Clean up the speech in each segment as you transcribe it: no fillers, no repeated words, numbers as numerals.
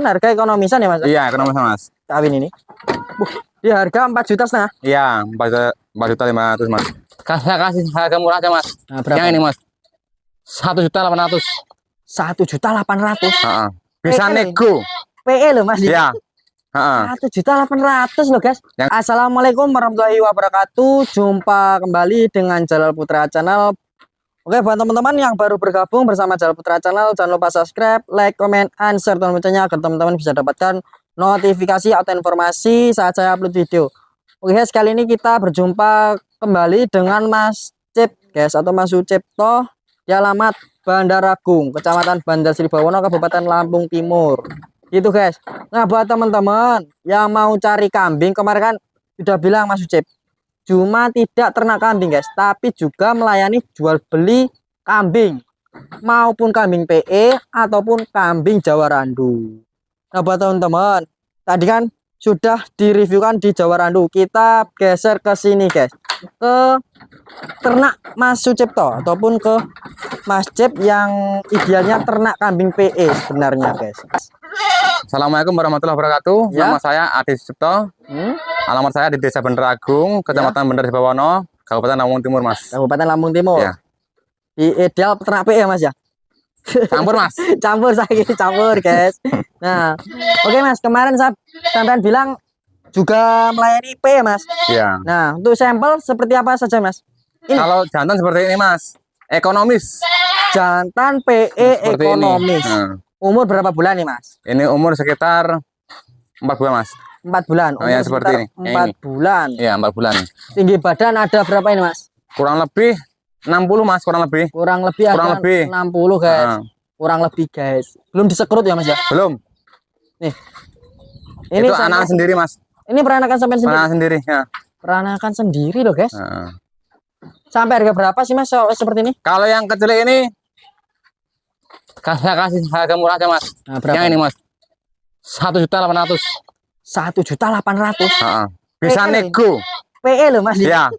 Harga ekonomisan ya Mas? Iya, ekonomisan Mas. Kawin ini. Di harga 4,5 juta. Iya, 4.500.000 Mas. Saya kasih harga murah aja Mas. Nah, berapa? Yang ini Mas. 1.800.000. 1.800.000. Bisa nego. PE loh Mas. Iya. 1.800.000 loh guys. Assalamualaikum warahmatullahi wabarakatuh. Jumpa kembali dengan Jalal Putra Channel. Oke, buat teman-teman yang baru bergabung bersama Jalal Putra Channel, jangan lupa subscribe, like, comment, and share loncengnya agar teman-teman bisa dapatkan notifikasi atau informasi saat saya upload video. Oke guys, kali ini kita berjumpa kembali dengan Mas Cip guys, atau Mas Sucipto di alamat Bandar Agung, Kecamatan Bandar Sri Bawono, Kabupaten Lampung Timur. Gitu guys. Nah, buat teman-teman yang mau cari kambing, kemarin kan sudah bilang Mas Sucip, cuma tidak ternak kambing guys, tapi juga melayani jual beli kambing, maupun kambing PE ataupun kambing Jawa Randu. Nah, buat teman-teman, tadi kan sudah direviewkan di Jawa Randu. Kita geser ke sini guys, ke ternak Mas Sucipto ataupun ke Mas Cip yang idealnya ternak kambing PE sebenarnya guys. Assalamualaikum warahmatullahi wabarakatuh. Ya. Nama saya Adi Sucipto. Alamat saya di Desa Bandar Agung, Kecamatan Bandar Sri Bawono, Kabupaten Lampung Timur Mas. Kabupaten Lampung Timur. Ya. Ideal ternak PE Mas ya. Campur Mas. campur guys. Nah, oke Mas, kemarin sampean bilang juga melayani PE Mas. Iya. Nah, untuk sampel seperti apa saja Mas? Ini. Kalau jantan seperti ini Mas, ekonomis. Jantan PE Seperti ekonomis. ini. Umur berapa bulan nih Mas? Ini umur sekitar 4 bulan Mas. 4 bulan. Oh ya, seperti ini. 4 bulan. Iya, 4 bulan. Tinggi badan ada berapa ini Mas? Kurang lebih 60 Mas, kurang lebih. Kurang lebih ada 60 guys. Kurang lebih guys. Belum disekrut ya Mas ya? Belum. Nih. Ini itu anak sendiri Mas. Ini peranakan sampai sendiri. Peranakan sendiri ya. Peranakan sendiri loh guys. Sampai harga berapa sih Mas seperti ini? Kalau yang kecil ini saya kasih harga murah aja Mas. Nah, berapa? Yang ini Mas. 1.800.000. 1.800.000. Bisa nego. PE loh Mas. Iya.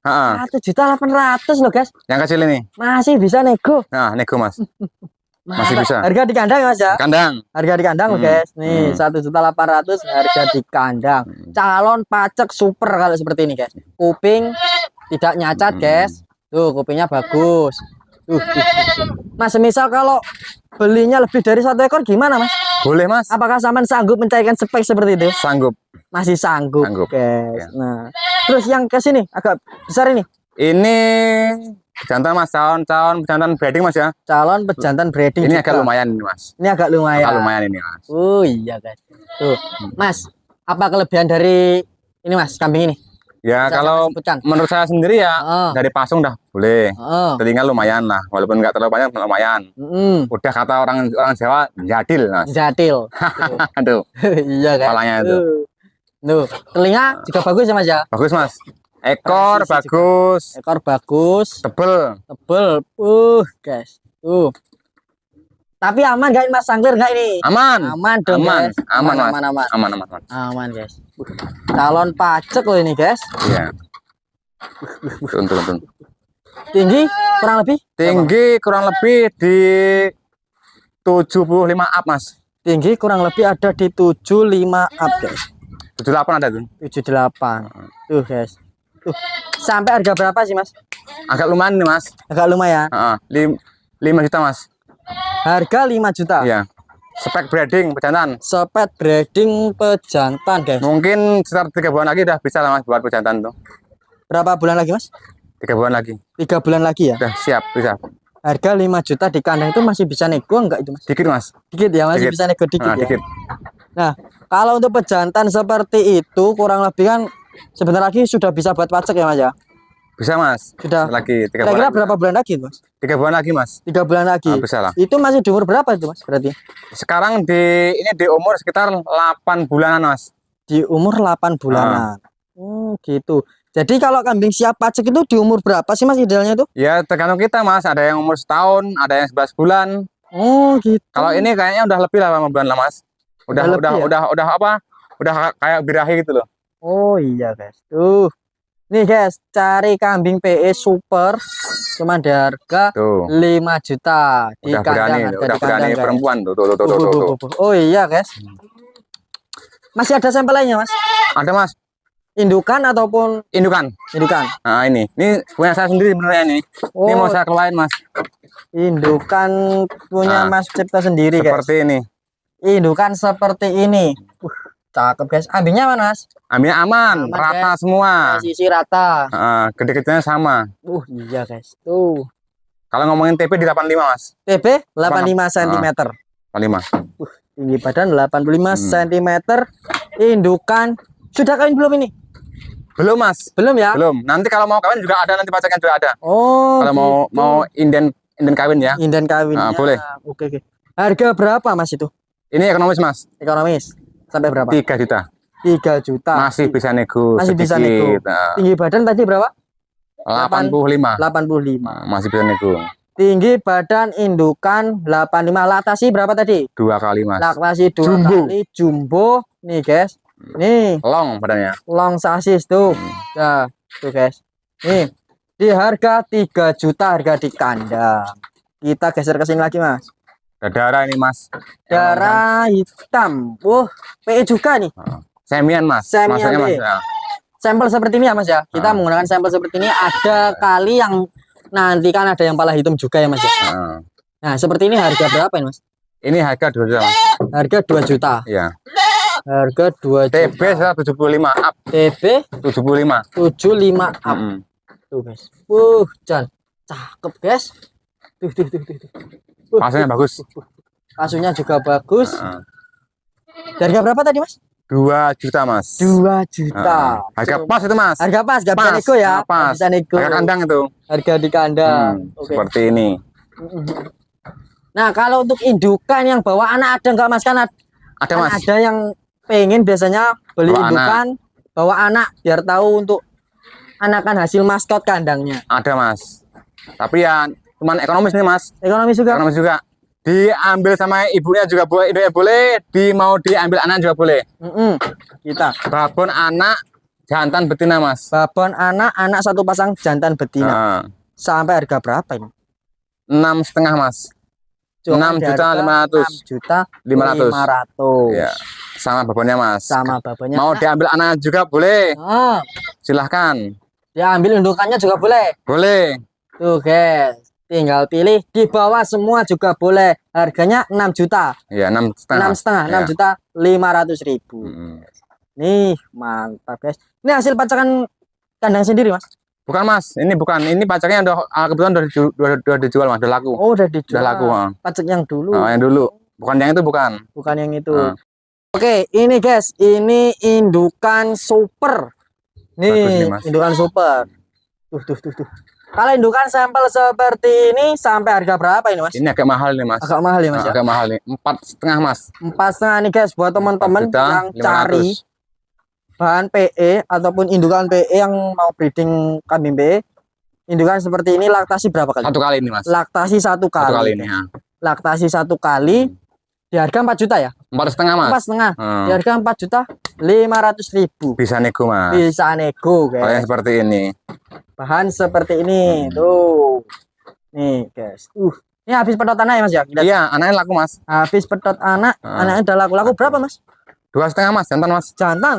1.800.000 loh guys. Yang kecil ini. Masih bisa nego. Nah, nego Mas. Masih bisa. Harga di kandang ya Mas ya? Kandang. Harga di kandang loh guys. Nih 1.800.000 harga di kandang. Calon pacek super kalau seperti ini guys. Kuping tidak nyacat guys. Tuh kupingnya bagus. Mas, misal kalau belinya lebih dari 1 ekor gimana Mas? Boleh Mas. Apakah sampean sanggup mencarikan spek seperti itu? Sanggup. Masih sanggup guys. Ya. Nah, terus yang ke sini agak besar ini. Ini jantan Mas, calon jantan breeding Mas ya. Calon pejantan breeding. Ini juga. agak lumayan ini Mas. Ini agak lumayan. Agak lumayan ini Mas. Oh iya guys. Tuh, Mas, apa kelebihan dari ini Mas, kambing ini? Ya, Bisa kalau sebutkan. menurut saya sendiri ya dari pasung dah boleh. Telinga lumayan lah, walaupun nggak terlalu banyak lumayan. Udah kata orang Jawa jadil Mas. Jadil. Aduh. Iya kan. Kepalanya itu. Tuh, telinga juga bagus ya Mas ya? Bagus Mas. Ekor bagus. Ekor bagus. Tebel. Tebel. Guys. Tuh. Tapi aman gak Mas, sangkir gak ini? Aman. Aman dong guys. Aman. Aman guys. Calon pacek loh ini guys. Iya. Turun. Tinggi kurang lebih? Tinggi kurang lebih di 75 up Mas. Tinggi kurang lebih ada di 75 up guys. 78 ada tuh. 78. Tuh guys. Tuh. Sampai harga berapa sih Mas? Agak lumayan nih Mas. Agak lumayan. 5 juta Mas. Harga 5 juta. Iya. Spek breeding pejantan. Spek breeding pejantan guys. Mungkin sekitar 3 bulan lagi udah bisa lah Mas buat pejantan tuh. Berapa bulan lagi Mas? 3 bulan lagi. 3 bulan lagi ya? Udah siap, bisa. Harga 5 juta di kandang itu masih bisa nego enggak itu Mas? Dikit Mas. Dikit ya, masih bisa nego dikit ya. Dikit. Nah, kalau untuk pejantan seperti itu kurang lebih kan sebentar lagi sudah bisa buat pacek ya Mas ya? Bisa Mas. Sudah. Lagi 3 bulan. Kira-kira berapa bulan lagi Mas? 3 bulan lagi Mas. 3 bulan lagi. Bisa lah. Itu masih di umur berapa itu Mas berarti? Sekarang ini di umur sekitar 8 bulanan Mas. Di umur 8 bulanan. Gitu. Jadi kalau kambing siap pacek itu di umur berapa sih Mas idealnya itu? Ya tergantung kita Mas. Ada yang umur setahun, ada yang 11 bulan. Oh gitu. Kalau ini kayaknya udah lebih lah 5 bulan lah Mas. Udah apa? Udah kayak birahi gitu loh. Oh iya guys. Tuh. Nih guys, cari kambing PE super Cuma di harga Tuh. 5 juta di Udah berani, kandang, udah berani guys. perempuan tuh. Oh iya guys. Masih ada sampel lainnya mas? Ada mas. Indukan ataupun Indukan. indukan. Nah ini punya saya sendiri sebenarnya ini. Ini mau saya keluarin mas. Indukan punya Mas Cipta sendiri guys. Seperti ini. Indukan seperti ini. Cakep guys. Ambingnya mana mas? Ambingnya aman rata guys. Semua. Sisi rata. Gede-gedenya sama. Iya guys. Tuh. Kalau ngomongin TP di 85 mas. TP 85 cm. 85. Tinggi badan 85 cm. Indukan. Sudah kawin belum ini? Belum mas. Belum ya? Belum. Nanti kalau mau kawin juga ada, nanti pacakan juga ada. Oh. Kalau mau inden kawin ya. Inden kawin. Boleh. Oke. Harga berapa mas itu? Ini ekonomis mas. Ekonomis. Sampai berapa? 3 juta. 3 juta. Masih bisa nego. Masih bisa nego. Tinggi badan tadi berapa? 85. 85. Masih bisa nego. Tinggi badan indukan 85. Laktasi berapa tadi? 2 kali mas. Laktasi 2 kali. Jumbo. Nih guys. Nih. Long badannya. Long sasis tuh. Nah, tuh guys. Nih. Di harga 3 juta harga di kandang. Kita geser ke sini lagi mas. Darah ini mas. Darah hitam. PE juga nih. Semian mas. Semian mas. Sampel seperti ini ya mas ya. Kita menggunakan sampel seperti ini. Ada kali yang nanti kan ada yang pala hitam juga ya mas ya. Nah seperti ini harga berapa ini mas? Ini harga 2 juta mas. Harga 2 juta. Iya. Harga 2 juta. TB 75 up. TB 75. 75 up. Tuh guys. Jan. Cakep guys. Tuh. Pasunya bagus. Pasunya juga bagus. Harga berapa tadi mas? 2 juta mas. 2 juta. Harga pas itu mas. Harga pas, gak bisa nego ya. Pas. Bisa nego. Harga kandang itu. Harga di kandang. Seperti ini. Nah kalau untuk indukan yang bawa anak ada nggak mas? Kan ada mas. Ada yang pengen biasanya beli indukan bawa anak biar tahu untuk anakan hasil maskot kandangnya. Ada mas. Tapi ya cuman ekonomis nih mas. Ekonomis juga. Ekonomis juga. Diambil sama ibunya juga boleh, ibunya boleh. Mau diambil anak juga boleh. Kita. Babon anak jantan betina mas. Babon anak satu pasang jantan betina. Sampai harga berapa ini? 6,5 mas. 6.500.000. Ya. Sama babonnya mas. Sama babonnya. Mau diambil anak juga boleh. Silahkan. Diambil indukannya juga boleh. Boleh. Tuh guys. Tinggal pilih, di bawah semua juga boleh. Harganya 6 juta. Iya, 6,5 juta 500.000. Nih, mantap guys. Ini hasil pacakan kandang sendiri, Mas? Bukan, Mas. Ini bukan. Ini pacaknya kebetulan udah dijual, Mas. Udah laku. Oh, udah dijual. Udah laku, Pacak yang dulu. Yang dulu. Bukan yang itu, bukan. Bukan yang itu. Oke, ini guys, ini indukan super. Nih, indukan super. Tuh. Kalau indukan sampel seperti ini sampai harga berapa ini mas? Ini agak mahal nih mas. Agak mahal ya mas ya? Agak mahal nih, 4,5 mas. 4,5 nih guys buat teman-teman yang cari bahan PE ataupun indukan PE yang mau breeding kambing PE. Indukan seperti ini laktasi berapa kali? 1 kali ini mas. Laktasi 1 kali. 1 kali ini ya. Laktasi 1 kali. Di harga 4 juta ya? 4,5 mas. 4,5. Di harga 4.500.000. Bisa nego mas. Bisa nego guys. Kalau yang seperti ini. Bahan seperti ini tuh. Nih guys. Ini habis pedot anak ya mas ya? Iya, anaknya laku mas. Habis pedot anak, anaknya udah laku berapa mas? 2,5 mas, jantan mas. Jantan?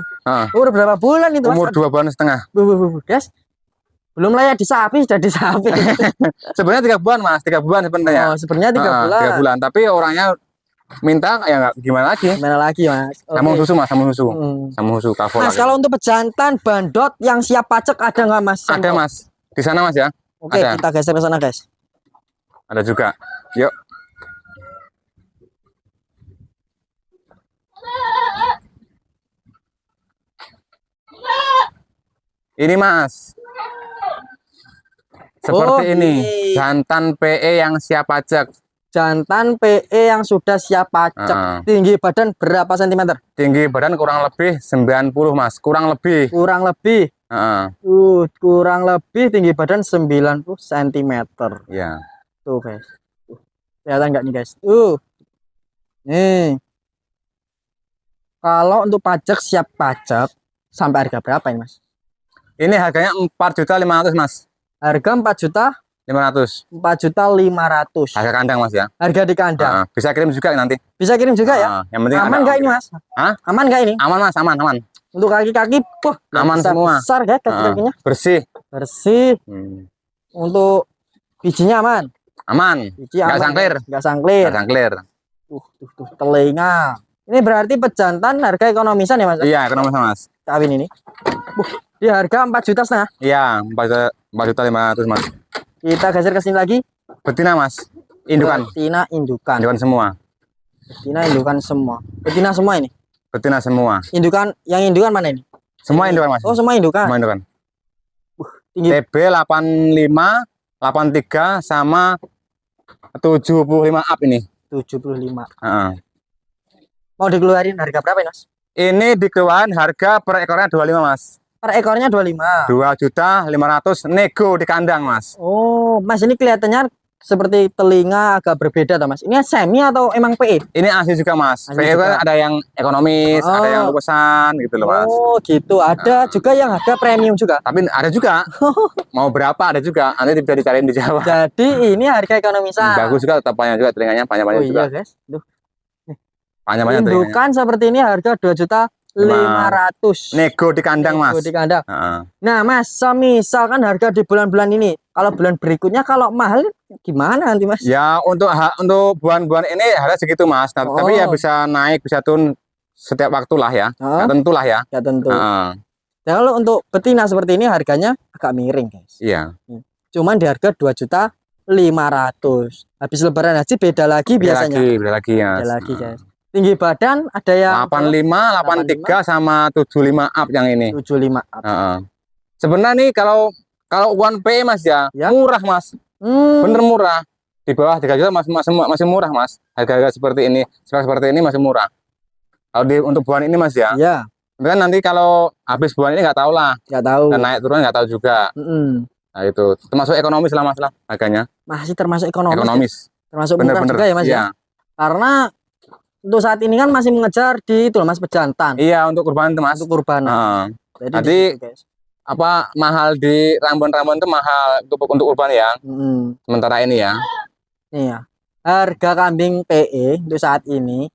Udah berapa bulan itu mas? Umur 2,5 bulan. Guys. Belum layak disapi, sudah disapi. Sebenarnya 3 bulan mas, 3 bulan sebenarnya. Oh sebenarnya 3 bulan. 3 bulan, tapi orangnya minta ya nggak gimana lagi. Gimana lagi mas? Sama susu mas, sama susu. Sama susu kafol. Mas kalau untuk pejantan bandot yang siap pacek ada nggak mas? Ada mas. Di sana mas ya. Oke, kita geser ke sana guys. Ada juga. Yuk. Ini mas. Seperti ini. Jantan PE yang siap pajak. Jantan PE yang sudah siap pacek. Tinggi badan berapa sentimeter? Tinggi badan kurang lebih 90 mas. Kurang lebih. Kurang lebih. Kurang lebih tinggi badan 90 cm. Ya. Tuh guys. Kelihatan nggak nih guys? Nih. Kalau untuk pajak siap pajak sampai harga berapa ini mas? Ini harganya 4.500.000 mas. Harga 4.500.000. Harga kandang Mas ya. Harga di kandang. Bisa kirim juga nanti. Bisa kirim juga ya. Yang penting aman nggak ini Mas? Hah? Aman nggak ini? Aman Mas, aman. Untuk kaki-kaki, aman semua. Besar guys kaki-kakinya. Bersih. Untuk bijinya aman. Aman. Biji nggak sangklir. Nggak sangklir. Tuh telinga. Ini berarti pejantan harga ekonomisan ya Mas? Iya, ekonomisan Mas. Kawin ini. Di harga 4,5 juta. Iya, 4.500.000 Mas. Kita geser ke sini lagi. Betina Mas. Indukan. Betina indukan. Indukan semua. Betina indukan semua. Betina semua ini. Betina semua. Indukan, yang indukan mana ini? Semua indukan Mas. Oh, semua indukan. Semua indukan. Tinggi. TB 85, 83 sama 75 up ini. 75. Mau dikeluarin harga berapa ini Mas? Ini dikeluarin harga per ekornya 25 Mas. Per ekornya 25. 2.500.000 nego di kandang Mas. Oh, Mas ini kelihatannya seperti telinga agak berbeda toh Mas. Ini semi atau emang PE? Ini asli juga Mas. PE kan ada yang ekonomis, ada yang lukisan gitu loh Mas. Oh gitu, ada juga yang harga premium juga. Tapi ada juga. Mau berapa ada juga. Nanti bisa dicariin di Jawa. Jadi ini harga ekonomisan. Bagus juga, tetap panjang juga telinganya, panjang-panjang juga. Iya guys. Duh. Panjang-panjang telinganya. Indukan seperti ini harga 2.500.000. Nego di kandang Mas. Nego di kandang. Nah Mas, misalkan harga di bulan-bulan ini, kalau bulan berikutnya kalau mahal gimana nanti Mas? Ya untuk bulan-bulan ini harga segitu Mas. Tapi ya bisa naik, bisa turun setiap waktu lah ya. Nggak tentu lah ya. Nggak tentu. Kalau untuk betina seperti ini harganya agak miring guys. Iya. Cuman di harga 2.500.000. Habis lebaran haji beda lagi biasanya. Beda lagi ya. Beda lagi guys. Tinggi badan ada yang 85, 83 sama 75 up yang ini. 75 up. Sebenarnya nih kalau uang PE Mas ya, murah Mas. Bener murah. Di bawah 3 juta masih murah Mas. Harga-harga seperti ini masih murah. Kalau untuk bulan ini Mas ya. Iya. Kan nanti kalau habis bulan ini nggak tahu lah. Nggak tahu. Dan naik turun nggak tahu juga. Nah itu termasuk ekonomis lah Mas lah harganya. Masih termasuk ekonomis. Termasuk murah bener, juga ya Mas ya. Karena untuk saat ini kan masih mengejar di itu Mas pejantan. Iya, untuk kurban itu Mas. Untuk kurban. Jadi apa mahal di Rambon-Rambon itu mahal untuk kurban ya. Sementara ini ya. Iya. Harga kambing PE untuk saat ini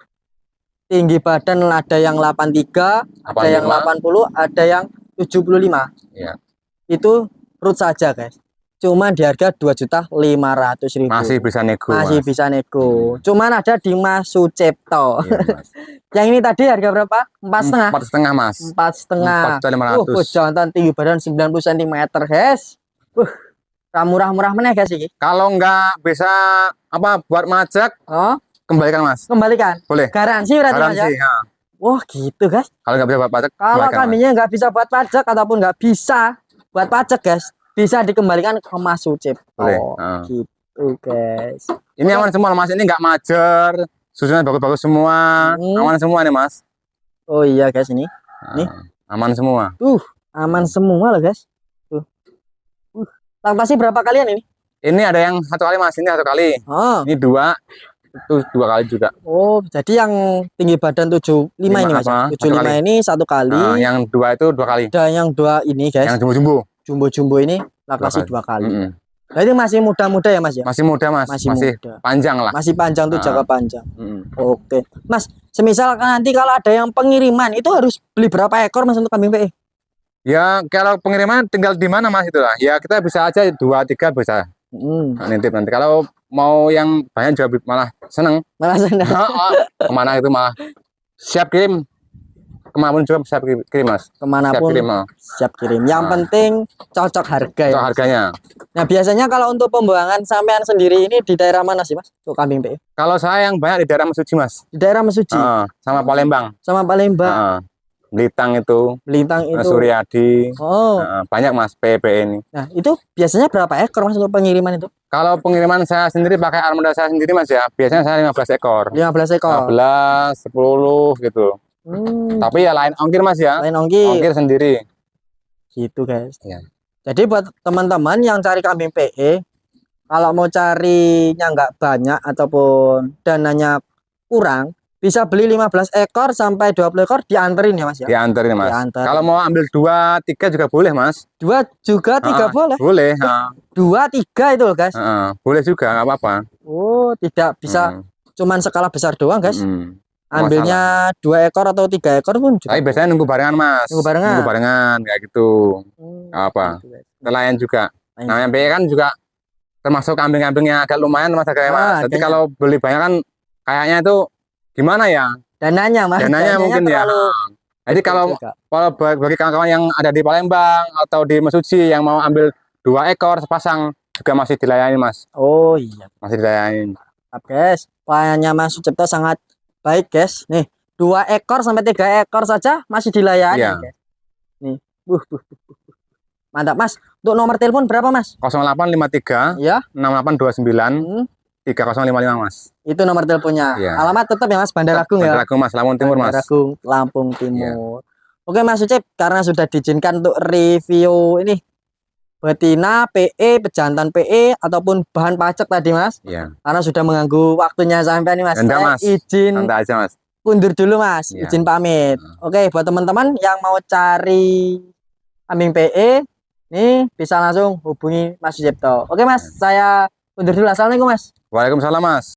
tinggi badan ada yang 83, ada yang 80, ada yang 75. Iya. Itu perut saja guys. Cuman di harga 2.500.000. Masih bisa nego. Masih bisa nego. Cuman ada di Mas Sucipto. Iya, Mas. Yang ini tadi harga berapa? 4,5. 4,5 Mas. 4,5. 4.500. Jantan tinggi badan 90 cm guys. Murah-murah mana guys ini? Kalau nggak bisa buat majak, kembalikan Mas. Kembalikan. Boleh. Garansi berarti Mas ya? Wah gitu guys. Kalau nggak bisa buat pajak. Kalau kambingnya nggak bisa buat pajak ataupun nggak bisa buat pajak guys, bisa dikembalikan ke Mas Sucipto. Gitu guys. Ini aman semua Mas, ini nggak majer, susunya bagus-bagus semua, aman semua nih Mas. Oh iya guys ini. Nih aman semua. Aman semua loh guys. Laktasi berapa kalian ini? Ini ada yang 1 kali Mas, ini 1 kali. Ini 2, itu 2 kali juga. Oh, jadi yang tinggi badan 75 ini Mas. 75 ini 1 kali. Yang 2 itu 2 kali. Dan yang 2 ini guys. Yang jumbo-jumbo. Jumbo-jumbo ini laktasi 2 kali. Berarti masih muda-muda ya Mas ya? Masih muda Mas, masih muda. Panjang lah. Masih panjang tuh, jangka panjang. Oke. Mas, semisal nanti kalau ada yang pengiriman itu harus beli berapa ekor Mas untuk kambing PE? Ya kalau pengiriman tinggal di mana Mas itulah. Ya kita bisa aja 2, 3 bisa. Nitip nanti. Kalau mau yang banyak juga malah seneng. Malah seneng. Kemana itu malah siap kirim. Kemanapun juga siap kirim Mas. Kemanapun siap kirim. Yang penting cocok harga ya. Cocok harganya. Nah biasanya kalau untuk pembuangan sampean sendiri ini di daerah mana sih Mas? Untuk kambing PE? Kalau saya yang banyak di daerah Mesuji Mas. Di daerah Mesuji. Sama Palembang. Sama Palembang. Belitang itu. Suryadi. Banyak Mas PE ini. Nah itu biasanya berapa ekor Mas untuk pengiriman itu? Kalau pengiriman saya sendiri pakai armada saya sendiri Mas ya. Biasanya saya 15 ekor. 15 ekor. 15, 10 gitu. Tapi ya lain ongkir Mas ya. Lain ongkir. Ongkir sendiri. Gitu guys. Ya. Jadi buat teman-teman yang cari kambing PE, kalau mau carinya nggak banyak ataupun dananya kurang, bisa beli 15 ekor sampai 20 ekor dianterin ya Mas ya. Dianterin Mas. Dianterin. Kalau mau ambil 2, 3 juga boleh Mas. 2 juga 3 boleh. Boleh. 2, 3 itu loh guys. Boleh juga nggak apa-apa. Oh, tidak bisa cuman skala besar doang guys. Ambilnya 2 ekor atau 3 ekor pun juga. Tapi biasanya nunggu barengan Mas. Nunggu barengan kayak gitu. Apa? Nelayan juga. Namanya PE kan juga termasuk kambing-kambing yang agak lumayan Mas harganya Mas. Jadi kalau beli banyak kan kayaknya itu gimana ya? Dananya Mas. Dananya mungkin terlalu... ya. Jadi kalau bagi kawan-kawan yang ada di Palembang atau di Mesuji yang mau ambil 2 ekor sepasang juga masih dilayani Mas. Oh iya. Masih dilayani. Guys, pelayannya Mas Sucipto sangat baik guys. Nih, 2 ekor sampai 3 ekor saja masih dilayani guys. Nih. Mantap Mas. Untuk nomor telepon berapa Mas? 0853 ya 6829 3055 Mas. Itu nomor teleponnya. Alamat tetap ya Mas, Bandar Agung ya. Bandar Agung Mas, Lampung Timur Mas. Bandar Agung, Lampung Timur. Oke Mas Sucip, karena sudah diizinkan untuk review ini betina PE, pejantan PE ataupun bahan pacak tadi Mas. Karena sudah mengganggu waktunya sampai nih Mas. Enggak, Mas. Izin santai aja Mas. Undur dulu Mas, izin pamit. Oke, buat teman-teman yang mau cari kambing PE, nih bisa langsung hubungi Mas Sucipto. Oke Mas, saya undur dulu. Assalamualaikum Mas. Waalaikumsalam Mas.